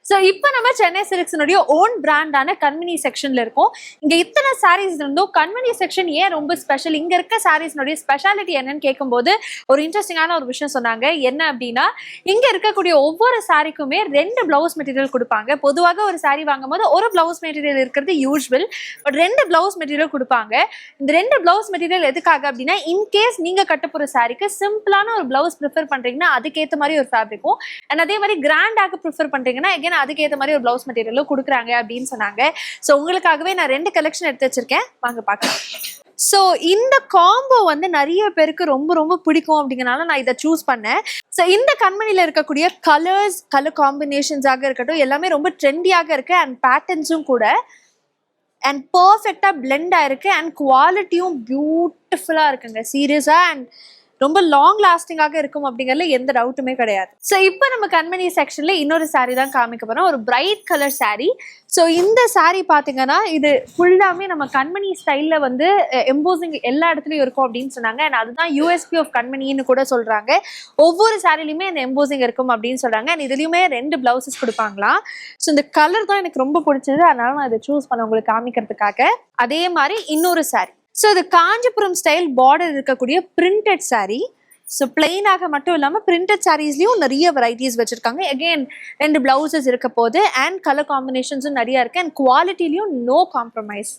So இப்போ நம்ம Chennai சில்க்ஸினுடைய own பிராண்டான கண்மணி செக்ஷன்ல இருக்கோம். இங்க இத்தனை சாரீஸ் இருந்தோம். கண்மணி செக்ஷன் ஏன் ரொம்ப ஸ்பெஷல், இங்க இருக்க சாரீஸ்னுடைய ஸ்பெஷாலிட்டி என்னன்னு கேட்கும்போது ஒரு இன்ட்ரெஸ்டிங்கான ஒரு விஷயம் சொன்னாங்க. என்ன அப்படின்னா, இங்க இருக்கக்கூடிய ஒவ்வொரு சாரிக்குமே 2 பிளவுஸ் மெட்டீரியல் கொடுப்பாங்க. பொதுவாக ஒரு சாரி வாங்கும் போது ஒரு பிளவுஸ் மெட்டீரியல் இருக்கிறது யூஸ்வல், பட் 2 பிளவுஸ் மெட்டீரியல் கொடுப்பாங்க. இந்த 2 பிளவுஸ் மெட்டீரியல் எதுக்காக அப்படின்னா, இன்கேஸ் நீங்க கட்ட போற சாரிக்கு சிம்பிளான ஒரு பிளவுஸ் ப்ரிஃபர் பண்றீங்கன்னா அதுக்கேற்ற மாதிரி ஒரு ஃபேப்ரிக்கும், அண்ட் அதே மாதிரி கிராண்டாக ப்ரிஃபர் பண்றீங்கன்னா அதுக்கேற்ற மாதிரி ஒரு பிளவுஸ் மெட்டீரியலும் கொடுக்குறாங்க அப்படின்னு சொன்னாங்க. ஸோ உங்களுக்காகவே நான் 2 கலெக்ஷன் எடுத்து வச்சிருக்கேன், வாங்க பார்க்கலாம். ஸோ இந்த காம்போ நிறைய பேருக்கு ரொம்ப ரொம்ப பிடிக்கும் அப்படிங்கறனால நான் இதை சூஸ் பண்ணேன். ஸோ இந்த கண்மணியில் இருக்கக்கூடிய கலர் காம்பினேஷன்ஸாக இருக்கட்டும் எல்லாமே ரொம்ப ட்ரெண்டியாக இருக்கு, அண்ட் பேட்டர்ன்ஸும் கூட அண்ட் பர்ஃபெக்டா பிளெண்ட் ஆயிருக்கு, அண்ட் குவாலிட்டியும் பியூட்டிஃபுல்லா இருக்குங்க சீரியஸா, அண்ட் ரொம்ப லாங் லாஸ்டிங்காக இருக்கும் அப்படிங்கறதுல எந்த டவுட்டுமே கிடையாது. ஸோ இப்போ நம்ம கண்மணி செக்ஷன்ல இன்னொரு சாரீ தான் காமிக்க போறோம், ஒரு பிரைட் கலர் சாரீ. ஸோ இந்த சாரீ பாத்தீங்கன்னா இது ஃபுல்லாமே நம்ம கண்மணி ஸ்டைல்ல எம்போசிங் எல்லா இடத்துலயும் இருக்கும் அப்படின்னு சொன்னாங்க. அண்ட் அதுதான் யூஎஸ்பி ஆஃப் கண்மணின்னு கூட சொல்றாங்க. ஒவ்வொரு சாரிலையுமே இந்த எம்போசிங் இருக்கும் அப்படின்னு சொல்றாங்க. அண்ட் இதுலயுமே 2 பிளவுசஸ் கொடுப்பாங்களாம். ஸோ இந்த கலர் தான் எனக்கு ரொம்ப பிடிச்சது, அதனால நான் இதை சூஸ் பண்ண உங்களுக்கு காமிக்கிறதுக்காக. அதே மாதிரி இன்னொரு சாரீ, ஸோ இது காஞ்சிபுரம் ஸ்டைல் பார்டர் இருக்கக்கூடிய பிரிண்டட் சாரீ. ஸோ பிளெயினாக மட்டும் இல்லாமல் பிரிண்டட் சாரீஸ்லையும் நிறைய வெரைட்டிஸ் வச்சுருக்காங்க. அகெயின் 2 பிளவுசஸ் இருக்க போது, அண்ட் கலர் காம்பினேஷன்ஸும் நிறையா இருக்குது, அண்ட் குவாலிட்டிலையும் நோ காம்ப்ரமைஸ்.